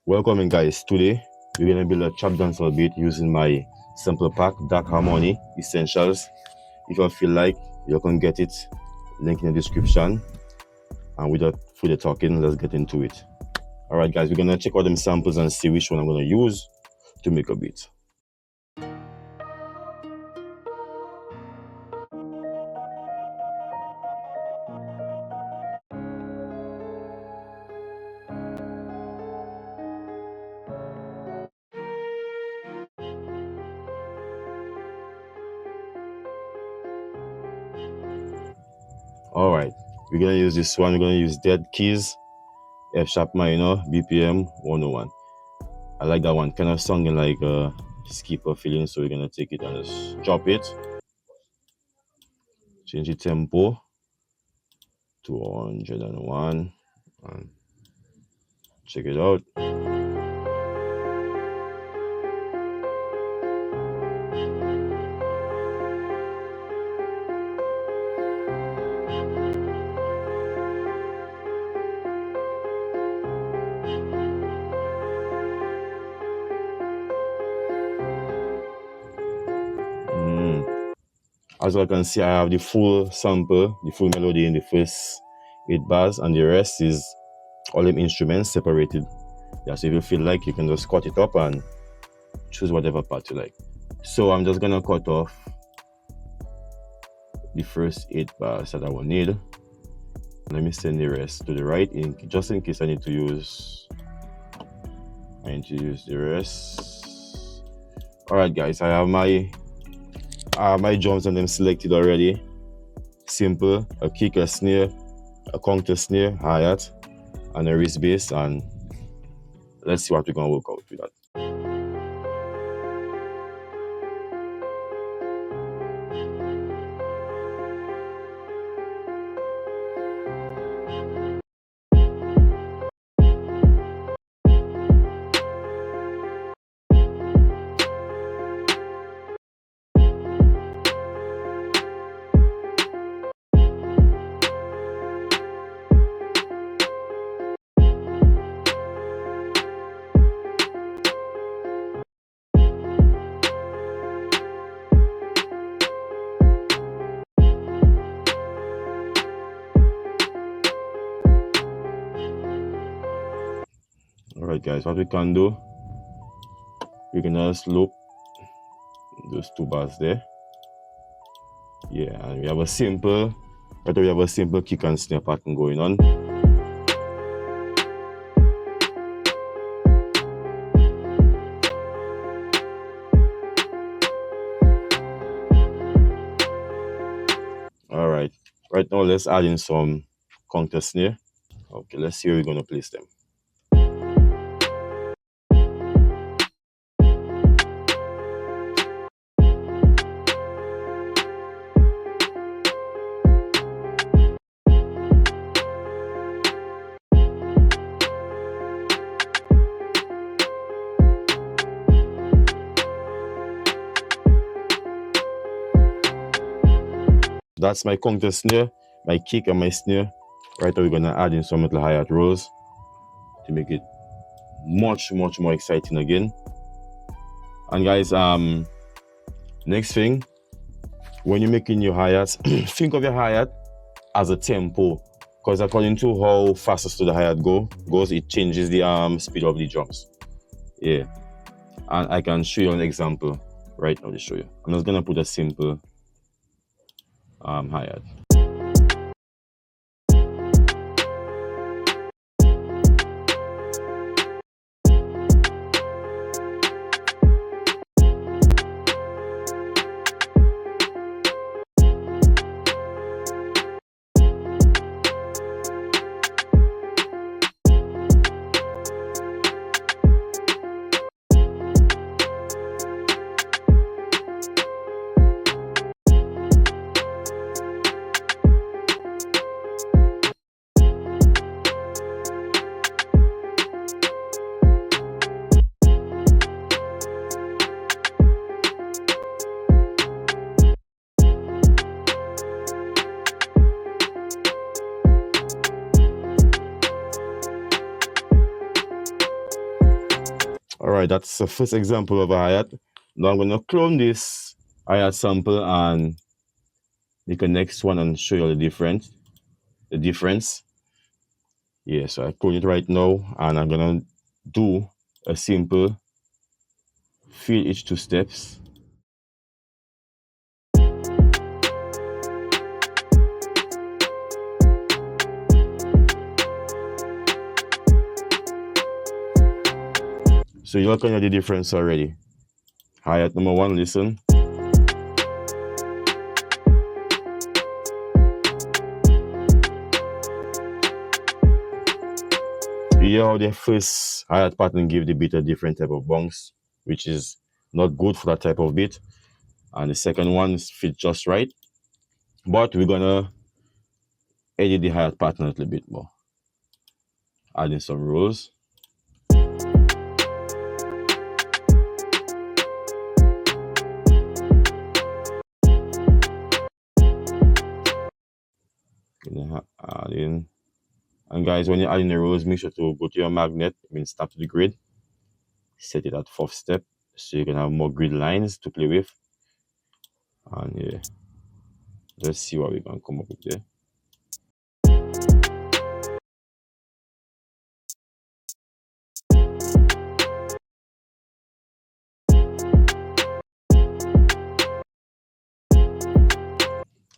Welcome in guys, today we're gonna build a trap dancehall beat using my sample pack, Dark Harmony Essentials. If you feel like you can get it, link in the description. And without further talking, let's get into it. Alright guys, we're gonna check out them samples and see which one I'm gonna use to make a beat. Alright, we're gonna use this one. We're gonna use Dead Keys, F sharp minor, BPM 101. I like that one, kind of sounding like a skipper feeling, so we're gonna take it and just drop it. Change the tempo to 101 and check it out. As you can see, I have the full sample, the full melody in the first 8 bars, and the rest is all them instruments separated. Yeah, so if you feel like, you can just cut it up and choose whatever part you like. So I'm just gonna cut off the first 8 bars that I will need. Let me send the rest to the right, just in case I need to use the rest. Alright guys, I have my drums and them selected already. Simple, a kick, a snare, a counter snare, hi-hat, and a wrist bass, and let's see what we're gonna work out with that. Alright guys, what we can do, we can just loop those 2 bars there. Yeah, and we have a simple kick and snare pattern going on. Alright, right now let's add in some counter snare. Okay, let's see where we're gonna place them. That's my counter snare, my kick and my snare. Right now we're gonna add in some little hi-hat rolls to make it much more exciting again. And guys, next thing, when you're making your hi-hats, think of your hi-hat as a tempo, because according to how fastest the hi-hat goes, it changes the speed of the drums. Yeah, and I can show you an example right now to show you. I'm just gonna put a simple hi-hat. All right, that's the first example of a hi-hat. Now I'm gonna clone this hi-hat sample and make a next one and show you the difference. Yeah, so I clone it right now and I'm gonna do a simple feel each two steps. So you're looking at the difference already. Hi-hat number one, listen. You hear how the first hi-hat pattern give the beat a different type of bounce, which is not good for that type of beat. And the second one fit just right. But we're gonna edit the hi-hat pattern a little bit more. Adding some rolls. Gonna add in. And guys, when you're adding the rolls, make sure to go to your magnet, snap to the grid, set it at fourth step so you can have more grid lines to play with. And yeah, let's see what we can come up with there.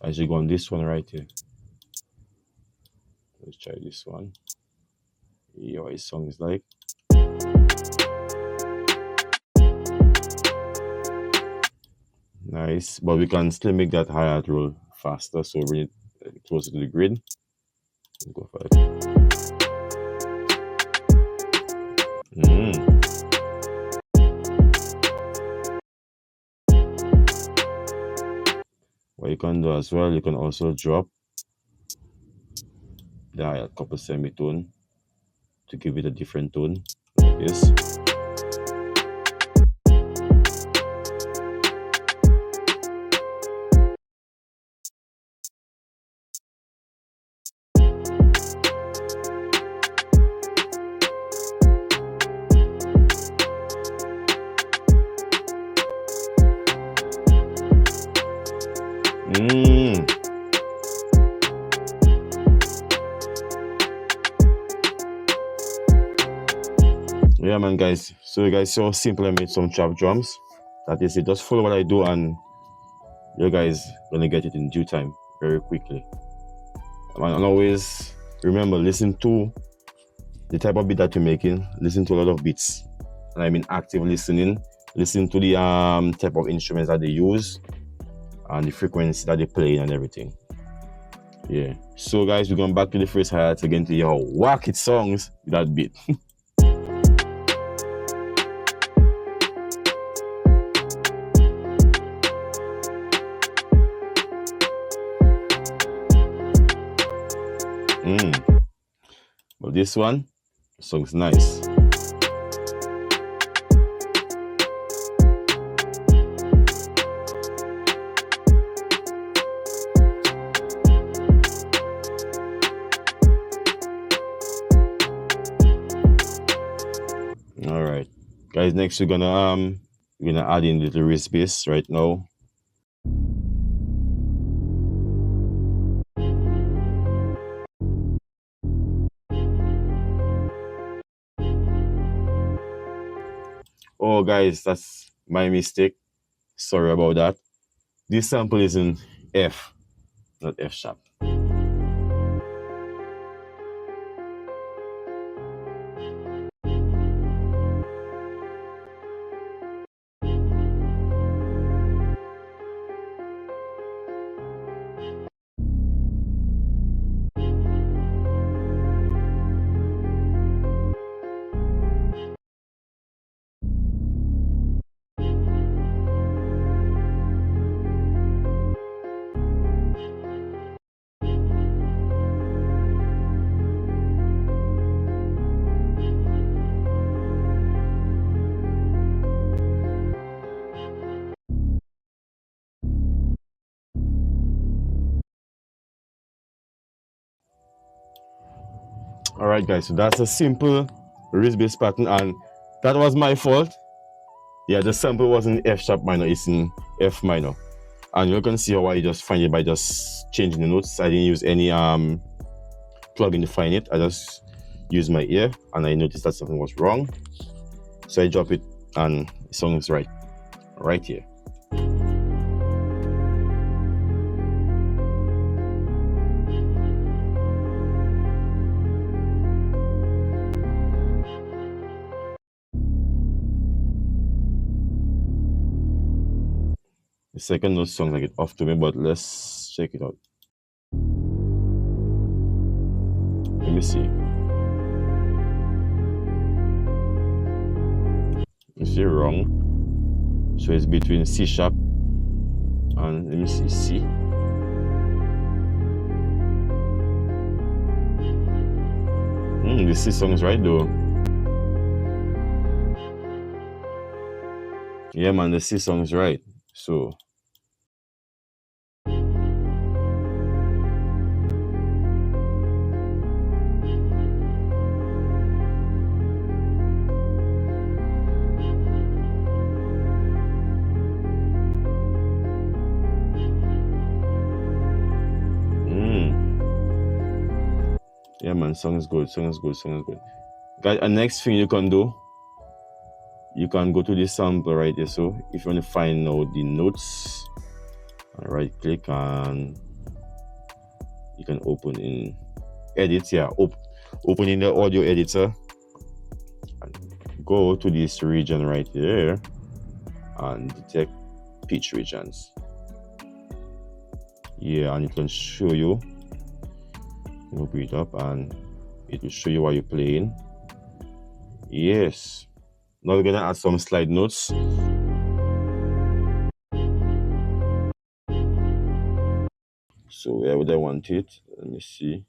I should go on this one right here. Let's try this one. Yeah, what his song is like. Nice, but we can still make that hi-hat roll faster, so bring it closer to the grid. Let's go for it. What you can do as well, you can also drop the hi-hat couple semitone to give it a different tone, like this. Yeah, man, guys. So you guys saw simple I made some trap drums. That is it. Just follow what I do and you guys gonna get it in due time, very quickly. And always remember, listen to the type of beat that you're making. Listen to a lot of beats, and I mean active listening. Listen to the type of instruments that they use and the frequency that they play and everything. Yeah. So guys, we're going back to the first hi-hat again to hear how whack it songs with that beat. But this one, the song's nice. All right, guys. Next, we're gonna add in the wrist bass right now. Oh, guys, that's my mistake. Sorry about that. This sample is in F, not F sharp. All right, guys. So that's a simple wrist bass pattern, and That was my fault. Yeah, the sample was in F sharp minor, it's in F minor. And you can see how I just find it by just changing the notes. I didn't use any plugin to find it. I just used my ear and I noticed that something was wrong. So I drop it and the song is right here. The second note sounds like it off to me, but let's check it out. Let me see. You see wrong. So it's between C sharp and let me see C. The C song is right though. Yeah man, the C song is right. So yeah man, song is good. Guys, the next thing you can do, you can go to the sample right here. So if you want to find out the notes, right click and you can open in edit. Yeah, open in the audio editor and go to this region right here and detect pitch regions. Yeah, and it can show you. Open it up and it will show you what you're playing. Yes. Now we're gonna add some slide notes. So where would I want it? Let me see.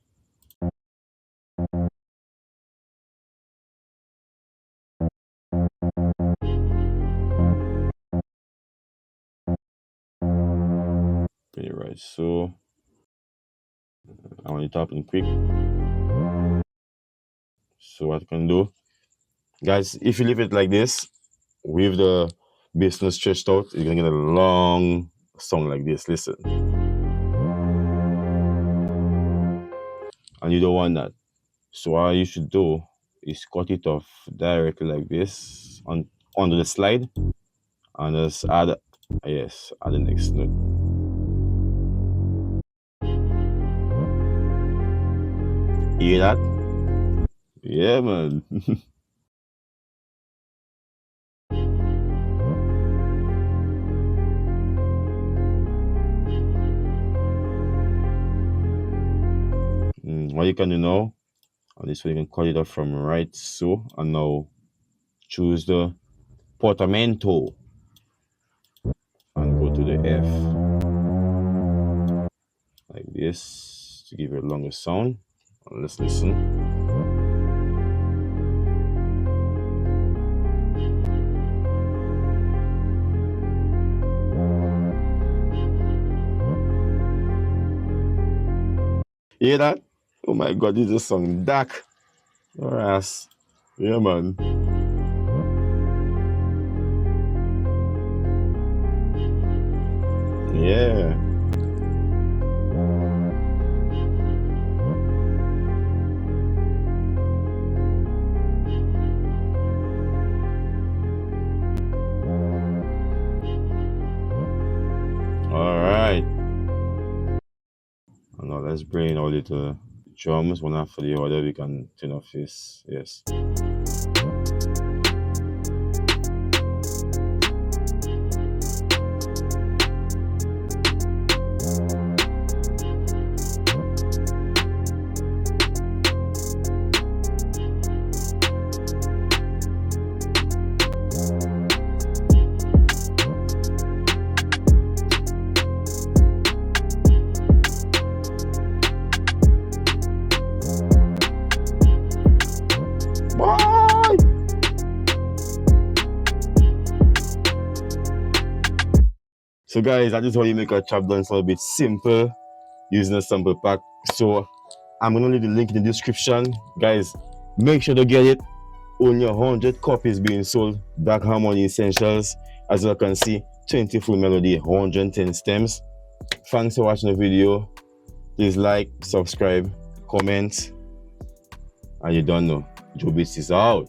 Okay, right. So I want it up and quick. So what I can do, guys, if you leave it like this with the bass note stretched out, you're gonna get a long song like this. Listen. And you don't want that. So what you should do is cut it off directly like this onto the slide and just add the next note. You hear that? Yeah man. What you can do now, and this way you can cut it off from right so, and now choose the portamento and go to the F like this to give it a longer sound. Let's listen. You hear that? Oh my god, this is a song dark. Your ass. Yeah man. Yeah. Alright. And now let's bring all the drums one after the other. We can turn off this. Yes. So guys, that is how you make a trap dance a little bit simple using a sample pack. So I'm gonna leave the link in the description. Guys, make sure to get it. only 100 copies being sold. Black Harmony Essentials. As you can see, 24 melody, 110 stems. Thanks for watching the video. Please like, subscribe, comment, and you don't know. Joe Beats is out.